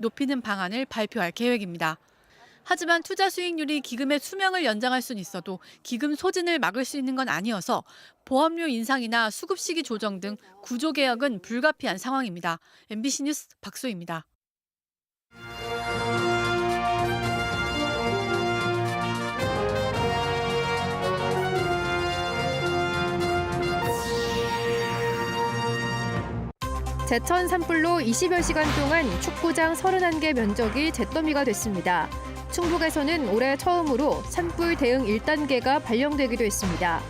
높이는 방안을 발표할 계획입니다. 하지만 투자 수익률이 기금의 수명을 연장할 수는 있어도 기금 소진을 막을 수 있는 건 아니어서 보험료 인상이나 수급 시기 조정 등 구조 개혁은 불가피한 상황입니다. MBC 뉴스 박소희입니다. 제천 산불로 20여 시간 동안 축구장 31개 면적이 잿더미가 됐습니다. 충북에서는 올해 처음으로 산불 대응 1단계가 발령되기도 했습니다.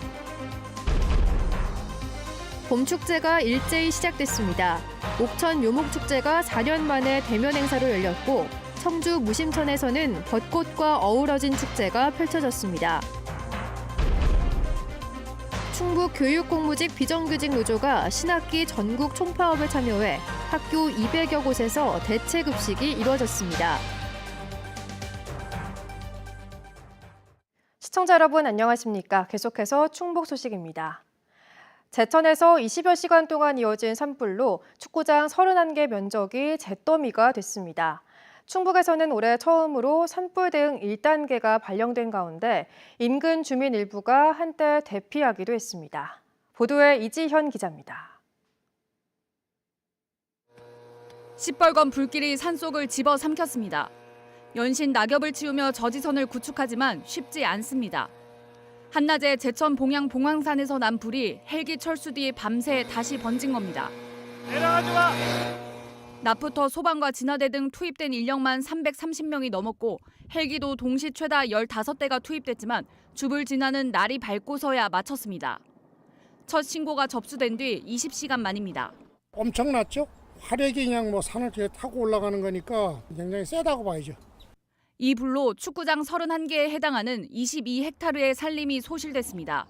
봄축제가 일제히 시작됐습니다. 옥천 묘목축제가 4년 만에 대면 행사로 열렸고 청주 무심천에서는 벚꽃과 어우러진 축제가 펼쳐졌습니다. 충북 교육공무직 비정규직 노조가 신학기 전국 총파업에 참여해 학교 200여 곳에서 대체급식이 이루어졌습니다. 시청자 여러분 안녕하십니까? 계속해서 충북 소식입니다. 제천에서 20여 시간 동안 이어진 산불로 축구장 31개 면적이 잿더미가 됐습니다. 충북에서는 올해 처음으로 산불 대응 1단계가 발령된 가운데 인근 주민 일부가 한때 대피하기도 했습니다. 보도에 이지현 기자입니다. 시뻘건 불길이 산속을 집어삼켰습니다. 연신 낙엽을 치우며 저지선을 구축하지만 쉽지 않습니다. 한낮에 제천 봉양 봉황산에서 난 불이 헬기 철수 뒤 밤새 다시 번진 겁니다. 내려가지 마! 낮부터 소방과 진화대 등 투입된 인력만 330명이 넘었고 헬기도 동시 최다 15대가 투입됐지만 주불 진화는 날이 밝고서야 마쳤습니다. 첫 신고가 접수된 뒤 20시간 만입니다. 엄청났죠? 화력이 그냥 산을 이렇게 타고 올라가는 거니까 굉장히 세다고 봐야죠. 이 불로 축구장 31개에 해당하는 22헥타르의 산림이 소실됐습니다.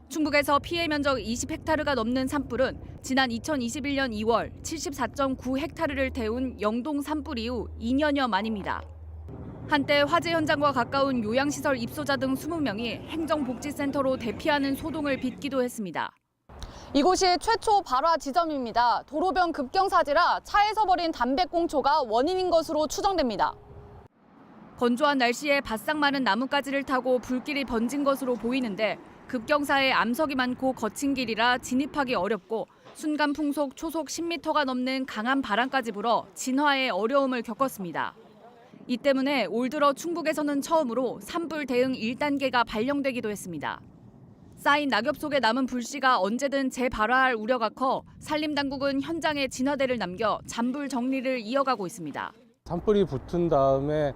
충북에서 피해 면적 20헥타르가 넘는 산불은 지난 2021년 2월 74.9헥타르를 태운 영동 산불 이후 2년여 만입니다. 한때 화재 현장과 가까운 요양시설 입소자 등 20명이 행정복지센터로 대피하는 소동을 빚기도 했습니다. 이곳이 최초 발화 지점입니다. 도로변 급경사지라 차에서 버린 담배꽁초가 원인인 것으로 추정됩니다. 건조한 날씨에 바싹 마른 나뭇가지를 타고 불길이 번진 것으로 보이는데 급경사에 암석이 많고 거친 길이라 진입하기 어렵고 순간 풍속 초속 10m가 넘는 강한 바람까지 불어 진화에 어려움을 겪었습니다. 이 때문에 올 들어 충북에서는 처음으로 산불 대응 1단계가 발령되기도 했습니다. 쌓인 낙엽 속에 남은 불씨가 언제든 재발화할 우려가 커 산림당국은 현장에 진화대를 남겨 잔불 정리를 이어가고 있습니다. 산불이 붙은 다음에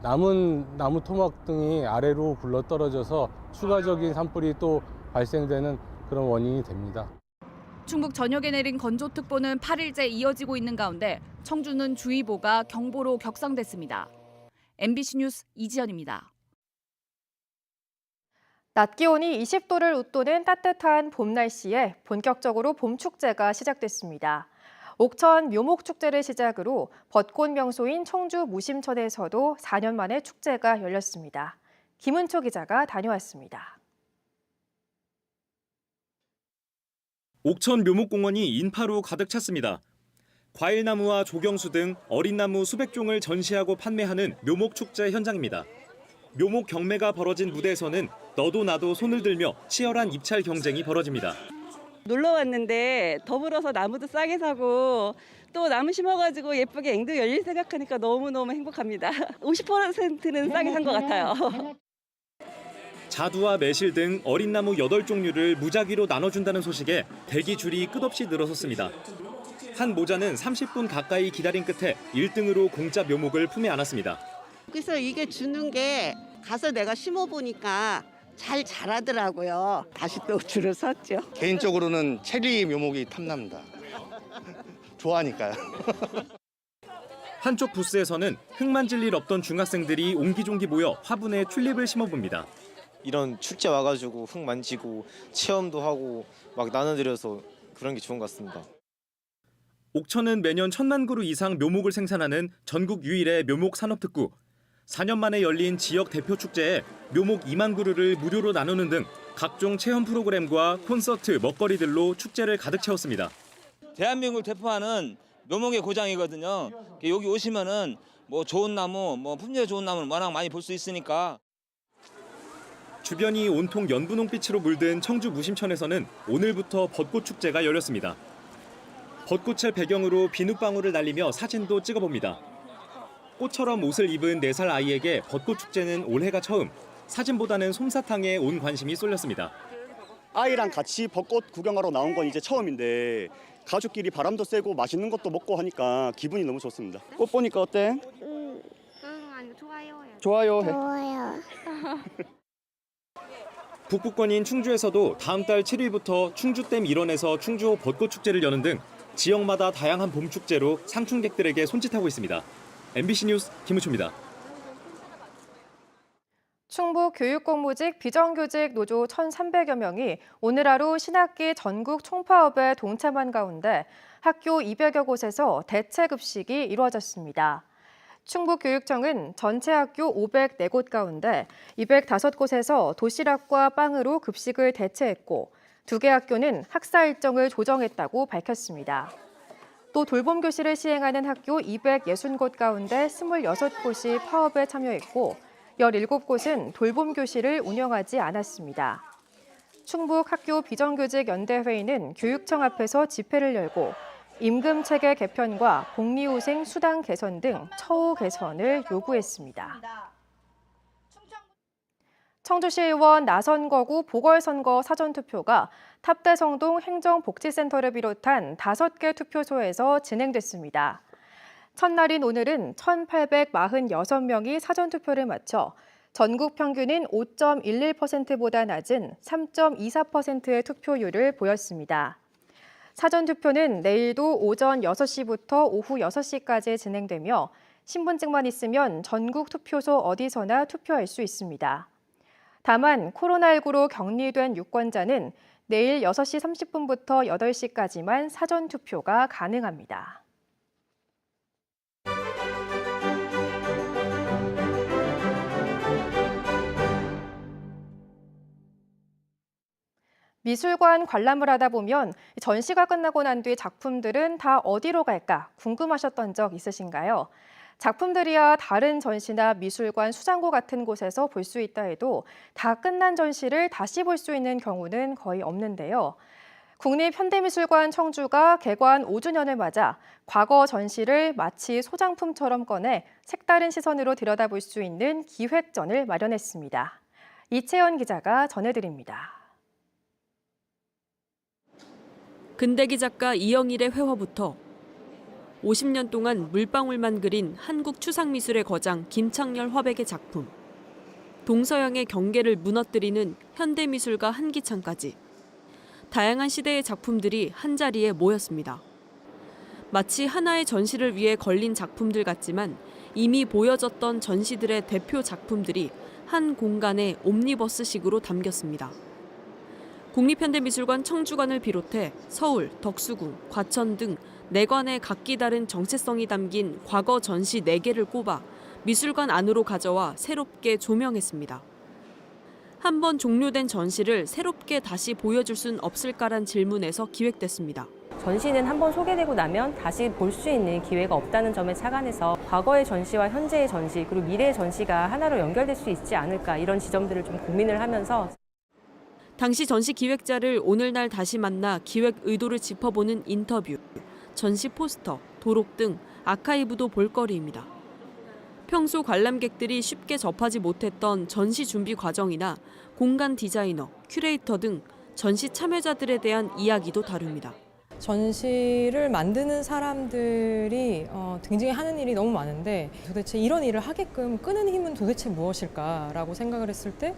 남은 나무 토막 등이 아래로 굴러 떨어져서 추가적인 산불이 또 발생되는 그런 원인이 됩니다. 충북 전역에 내린 건조특보는 8일째 이어지고 있는 가운데 청주는 주의보가 경보로 격상됐습니다. MBC 뉴스 이지연입니다. 낮 기온이 20도를 웃도는 따뜻한 봄 날씨에 본격적으로 봄축제가 시작됐습니다. 옥천 묘목축제를 시작으로 벚꽃 명소인 청주 무심천에서도 4년 만에 축제가 열렸습니다. 김은초 기자가 다녀왔습니다. 옥천 묘목공원이 인파로 가득 찼습니다. 과일나무와 조경수 등 어린 나무 수백 종을 전시하고 판매하는 묘목축제 현장입니다. 묘목 경매가 벌어진 무대에서는 너도 나도 손을 들며 치열한 입찰 경쟁이 벌어집니다. 놀러 왔는데 더불어서 나무도 싸게 사고 또 나무 심어가지고 예쁘게 앵두 열릴 생각하니까 너무너무 행복합니다. 50%는 싸게 산 것 같아요. 자두와 매실 등 어린 나무 8종류를 무작위로 나눠준다는 소식에 대기 줄이 끝없이 늘어섰습니다. 한 모자는 30분 가까이 기다린 끝에 1등으로 공짜 묘목을 품에 안았습니다. 그래서 이게 주는 게 가서 내가 심어보니까 잘 자라더라고요. 다시 또 줄을 섰죠. 개인적으로는 체리 묘목이 탐납니다. 좋아하니까요. 한쪽 부스에서는 흙 만질 일 없던 중학생들이 옹기종기 모여 화분에 튤립을 심어봅니다. 이런 축제 와가지고 흙 만지고 체험도 하고 막 나눠드려서 그런 게 좋은 것 같습니다. 옥천은 매년 1000만 그루 이상 묘목을 생산하는 전국 유일의 묘목 산업특구. 4년 만에 열린 지역 대표 축제에 묘목 2만 그루를 무료로 나누는 등 각종 체험 프로그램과 콘서트, 먹거리들로 축제를 가득 채웠습니다. 대한민국을 대표하는 묘목의 고장이거든요. 여기 오시면은 뭐 좋은 나무, 뭐 품질 좋은 나무를 워낙 많이 볼 수 있으니까. 주변이 온통 연분홍빛으로 물든 청주 무심천에서는 오늘부터 벚꽃 축제가 열렸습니다. 벚꽃을 배경으로 비눗방울을 날리며 사진도 찍어봅니다. 꽃처럼 옷을 입은 4살 아이에게 벚꽃 축제는 올해가 처음. 사진보다는 솜사탕에 온 관심이 쏠렸습니다. 아이랑 같이 벚꽃 구경하러 나온 건 이제 처음인데 가족끼리 바람도 쐬고 맛있는 것도 먹고 하니까 기분이 너무 좋습니다. 꽃 보니까 어때? 좋아요. 좋아요. 북부권인 충주에서도 다음 달 7일부터 충주댐 일원에서 충주호 벚꽃 축제를 여는 등 지역마다 다양한 봄 축제로 상춘객들에게 손짓하고 있습니다. MBC 뉴스 김우초입니다. 충북 교육공무직 비정규직 노조 1,300여 명이 오늘 하루 신학기 전국 총파업에 동참한 가운데 학교 200여 곳에서 대체급식이 이루어졌습니다. 충북교육청은 전체 학교 504곳 가운데 205곳에서 도시락과 빵으로 급식을 대체했고 2개 학교는 학사 일정을 조정했다고 밝혔습니다. 또 돌봄교실을 시행하는 학교 260곳 가운데 26곳이 파업에 참여했고 17곳은 돌봄교실을 운영하지 않았습니다. 충북학교 비정규직 연대회의는 교육청 앞에서 집회를 열고 임금체계 개편과 복리후생 수당 개선 등 처우 개선을 요구했습니다. 청주시의원 나선거구 보궐선거 사전투표가 탑대성동 행정복지센터를 비롯한 5개 투표소에서 진행됐습니다. 첫날인 오늘은 1,846명이 사전투표를 마쳐 전국 평균인 5.11%보다 낮은 3.24%의 투표율을 보였습니다. 사전투표는 내일도 오전 6시부터 오후 6시까지 진행되며 신분증만 있으면 전국 투표소 어디서나 투표할 수 있습니다. 다만 코로나19로 격리된 유권자는 내일 6시 30분부터 8시까지만 사전투표가 가능합니다. 미술관 관람을 하다 보면 전시가 끝나고 난 뒤 작품들은 다 어디로 갈까 궁금하셨던 적 있으신가요? 작품들이야 다른 전시나 미술관 수장고 같은 곳에서 볼 수 있다 해도 다 끝난 전시를 다시 볼 수 있는 경우는 거의 없는데요. 국립현대미술관 청주가 개관 5주년을 맞아 과거 전시를 마치 소장품처럼 꺼내 색다른 시선으로 들여다볼 수 있는 기획전을 마련했습니다. 이채연 기자가 전해드립니다. 근대기 작가 이영일의 회화부터 50년 동안 물방울만 그린 한국 추상미술의 거장 김창렬 화백의 작품, 동서양의 경계를 무너뜨리는 현대미술가 한기찬까지 다양한 시대의 작품들이 한자리에 모였습니다. 마치 하나의 전시를 위해 걸린 작품들 같지만 이미 보여졌던 전시들의 대표 작품들이 한 공간에 옴니버스식으로 담겼습니다. 국립현대미술관 청주관을 비롯해 서울, 덕수궁, 과천 등 4관의 각기 다른 정체성이 담긴 과거 전시 4개를 꼽아 미술관 안으로 가져와 새롭게 조명했습니다. 한 번 종료된 전시를 새롭게 다시 보여줄 순 없을까란 질문에서 기획됐습니다. 전시는 한 번 소개되고 나면 다시 볼 수 있는 기회가 없다는 점에 착안해서 과거의 전시와 현재의 전시 그리고 미래의 전시가 하나로 연결될 수 있지 않을까 이런 지점들을 좀 고민을 하면서 당시 전시 기획자를 오늘날 다시 만나 기획 의도를 짚어보는 인터뷰, 전시 포스터, 도록 등 아카이브도 볼거리입니다. 평소 관람객들이 쉽게 접하지 못했던 전시 준비 과정이나 공간 디자이너, 큐레이터 등 전시 참여자들에 대한 이야기도 다룹니다. 전시를 만드는 사람들이 굉장히 하는 일이 너무 많은데 도대체 이런 일을 하게끔 끄는 힘은 도대체 무엇일까라고 생각을 했을 때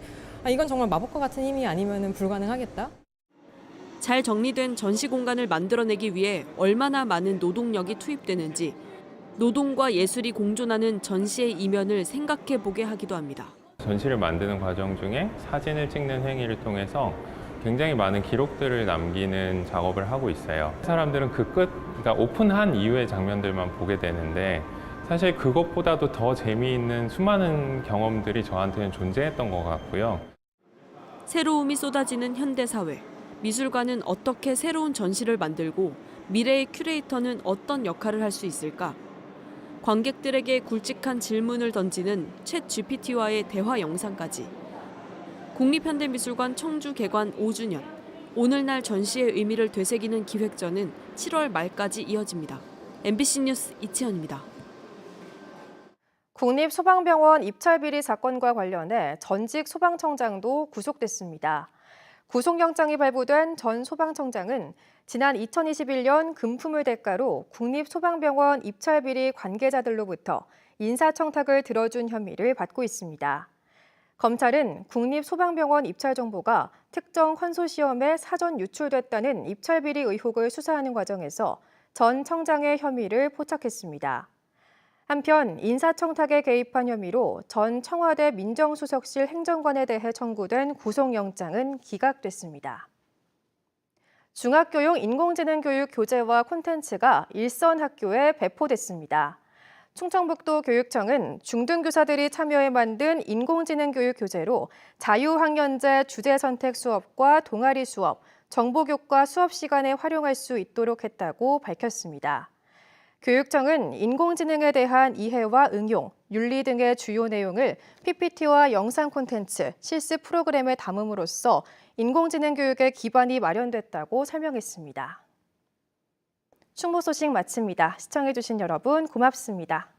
이건 정말 마법과 같은 힘이 아니면 불가능하겠다. 잘 정리된 전시 공간을 만들어내기 위해 얼마나 많은 노동력이 투입되는지 노동과 예술이 공존하는 전시의 이면을 생각해 보게 하기도 합니다. 전시를 만드는 과정 중에 사진을 찍는 행위를 통해서 굉장히 많은 기록들을 남기는 작업을 하고 있어요. 사람들은 그러니까 오픈한 이후의 장면들만 보게 되는데 사실 그것보다도 더 재미있는 수많은 경험들이 저한테는 존재했던 것 같고요. 새로움이 쏟아지는 현대사회, 미술관은 어떻게 새로운 전시를 만들고 미래의 큐레이터는 어떤 역할을 할 수 있을까? 관객들에게 굵직한 질문을 던지는 챗 GPT와의 대화 영상까지. 국립현대미술관 청주 개관 5주년. 오늘날 전시의 의미를 되새기는 기획전은 7월 말까지 이어집니다. MBC 뉴스 이채연입니다. 국립소방병원 입찰비리 사건과 관련해 전직 소방청장도 구속됐습니다. 구속영장이 발부된 전 소방청장은 지난 2021년 금품을 대가로 국립소방병원 입찰비리 관계자들로부터 인사청탁을 들어준 혐의를 받고 있습니다. 검찰은 국립소방병원 입찰 정보가 특정 컨소시엄에 사전 유출됐다는 입찰비리 의혹을 수사하는 과정에서 전 청장의 혐의를 포착했습니다. 한편 인사청탁에 개입한 혐의로 전 청와대 민정수석실 행정관에 대해 청구된 구속영장은 기각됐습니다. 중학교용 인공지능 교육 교재와 콘텐츠가 일선 학교에 배포됐습니다. 충청북도 교육청은 중등교사들이 참여해 만든 인공지능 교육 교재로 자유학년제 주제선택 수업과 동아리 수업, 정보교과 수업 시간에 활용할 수 있도록 했다고 밝혔습니다. 교육청은 인공지능에 대한 이해와 응용, 윤리 등의 주요 내용을 PPT와 영상 콘텐츠, 실습 프로그램에 담음으로써 인공지능 교육의 기반이 마련됐다고 설명했습니다. 충북 소식 마칩니다. 시청해주신 여러분 고맙습니다.